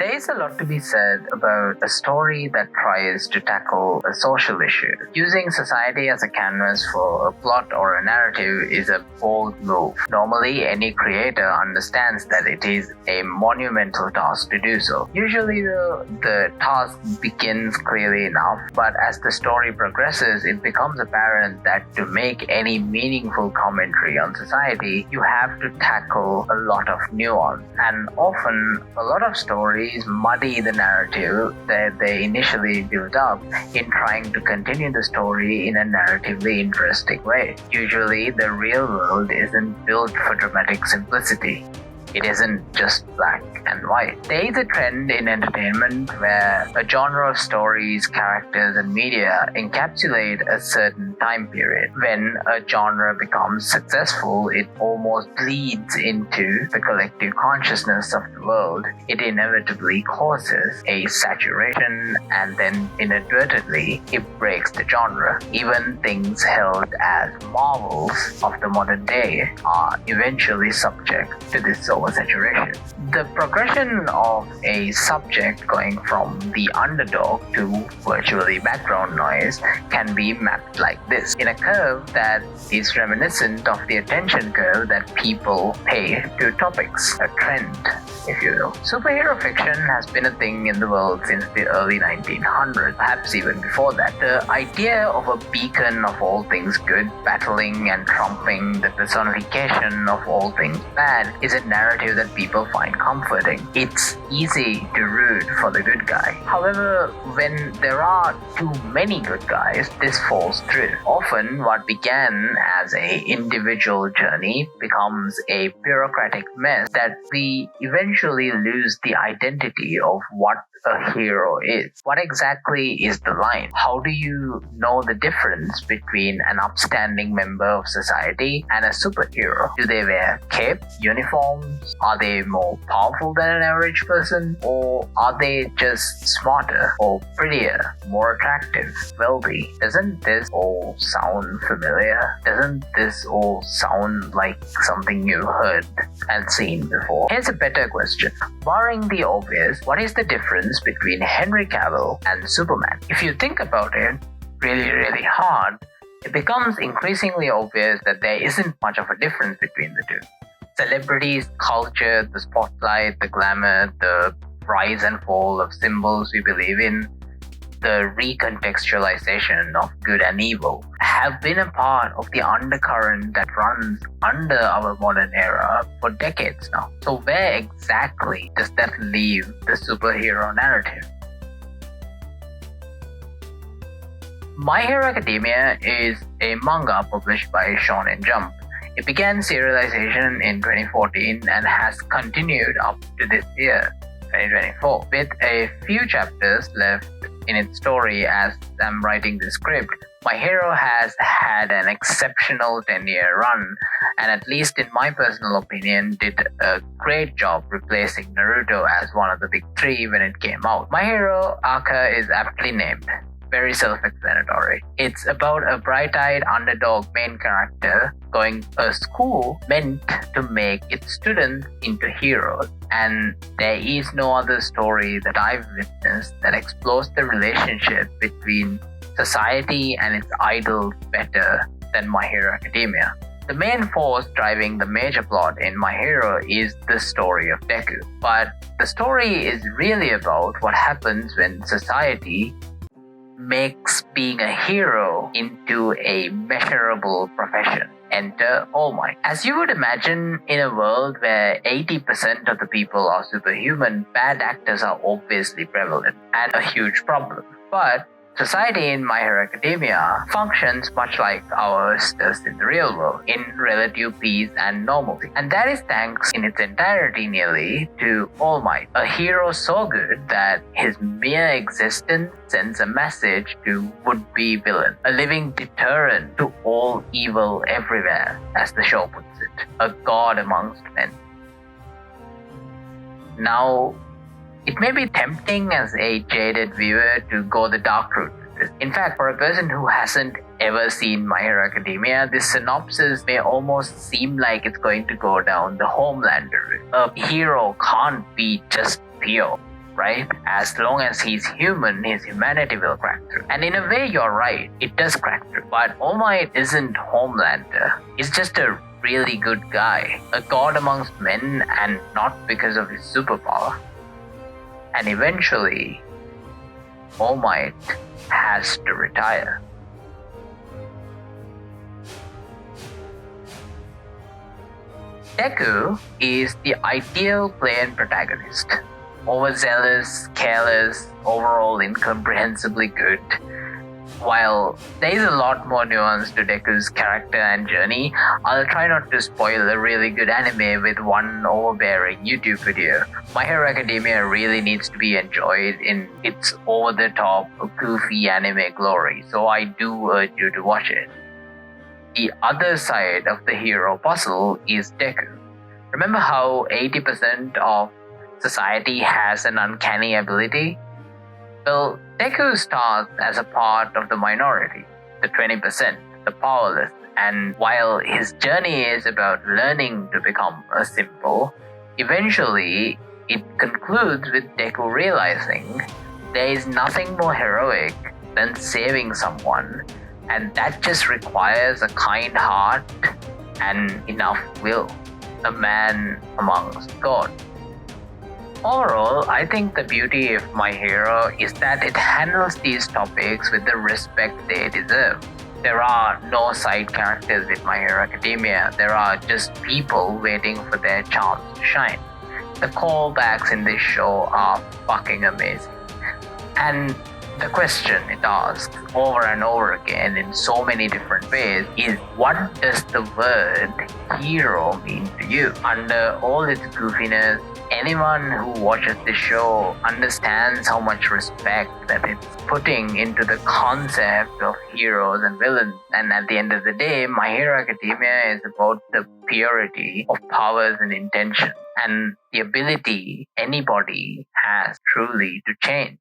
There is a lot to be said about a story that tries to tackle a social issue. Using society as a canvas for a plot or a narrative is a bold move. Normally, any creator understands that it is a monumental task to do so. Usually, the task begins clearly enough, but as the story progresses, it becomes apparent that to make any meaningful commentary on society, you have to tackle a lot of nuance. And often, a lot of stories muddy the narrative that they initially built up in trying to continue the story in a narratively interesting way. Usually, the real world isn't built for dramatic simplicity. It isn't just black and white. There is a trend in entertainment where a genre of stories, characters, and media encapsulate a certain time period. When a genre becomes successful, it almost bleeds into the collective consciousness of the world. It inevitably causes a saturation, and then inadvertently, it breaks the genre. Even things held as marvels of the modern day are eventually subject to this oversaturation. The progression of a subject going from the underdog to virtually background noise can be mapped like this, in a curve that is reminiscent of the attention curve that people pay to topics, a trend, if you will. Superhero fiction has been a thing in the world since the early 1900s, perhaps even before that. The idea of a beacon of all things good, battling and trumping the personification of all things bad, is a narrative that people find comforting. It's easy to root for the good guy. However, when there are too many good guys, this falls through. Often, what began as an individual journey becomes a bureaucratic mess that we eventually lose the identity of what a hero is. What exactly is the line? How do you know the difference between an upstanding member of society and a superhero? Do they wear cape, uniforms? Are they more powerful than an average person? Or are they just smarter or prettier, more attractive, wealthy? Doesn't this all sound familiar? Doesn't this all sound like something you've heard and seen before? Here's a better question. Barring the obvious, what is the difference between Henry Cavill and Superman? If you think about it really hard, it becomes increasingly obvious that there isn't much of a difference between the two. Celebrities, culture, the spotlight, the glamour, the rise and fall of symbols we believe in, the recontextualization of good and evil have been a part of the undercurrent that runs under our modern era for decades now. So where exactly does that leave the superhero narrative? My Hero Academia is a manga published by Shonen Jump. It began serialization in 2014 and has continued up to this year, 2024, with a few chapters left in its story as I'm writing the script. My Hero has had an exceptional 10-year run, and at least in my personal opinion, did a great job replacing Naruto as one of the big three when it came out. My Hero Aka is aptly named. Very self-explanatory. It's about a bright-eyed underdog main character going to a school meant to make its students into heroes. And there is no other story that I've witnessed that explores the relationship between society and its idols better than My Hero Academia. The main force driving the major plot in My Hero is the story of Deku. But the story is really about what happens when society makes being a hero into a measurable profession. Enter All Might. As you would imagine, in a world where 80% of the people are superhuman, bad actors are obviously prevalent and a huge problem. But society in My Hero Academia functions much like ours does in the real world, in relative peace and normalcy. And that is thanks in its entirety nearly to All Might, a hero so good that his mere existence sends a message to would-be villain, a living deterrent to all evil everywhere, as the show puts it, a god amongst men. Now, it may be tempting as a jaded viewer to go the dark route with this. In fact, for a person who hasn't ever seen My Hero Academia, this synopsis may almost seem like it's going to go down the Homelander route. A hero can't be just pure, right? As long as he's human, his humanity will crack through. And in a way, you're right, it does crack through. But All Might isn't Homelander. He's just a really good guy, a god amongst men, and not because of his superpower. And eventually, All Might has to retire. Deku is the ideal plain protagonist. Overzealous, careless, overall incomprehensibly good. While there is a lot more nuance to Deku's character and journey, I'll try not to spoil a really good anime with one overbearing YouTube video. My Hero Academia really needs to be enjoyed in its over-the-top, goofy anime glory, so I do urge you to watch it. The other side of the hero puzzle is Deku. Remember how 80% of society has an uncanny ability? Well, Deku starts as a part of the minority, the 20%, the powerless, and while his journey is about learning to become a simple, eventually it concludes with Deku realizing there is nothing more heroic than saving someone, and that just requires a kind heart and enough will, a man amongst gods. Overall, I think the beauty of My Hero is that it handles these topics with the respect they deserve. There are no side characters in My Hero Academia, there are just people waiting for their chance to shine. The callbacks in this show are fucking amazing. And the question it asks over and over again in so many different ways is, what does the word hero mean to you? Under all its goofiness, anyone who watches this show understands how much respect that it's putting into the concept of heroes and villains. And at the end of the day, My Hero Academia is about the purity of powers and intention and the ability anybody has truly to change.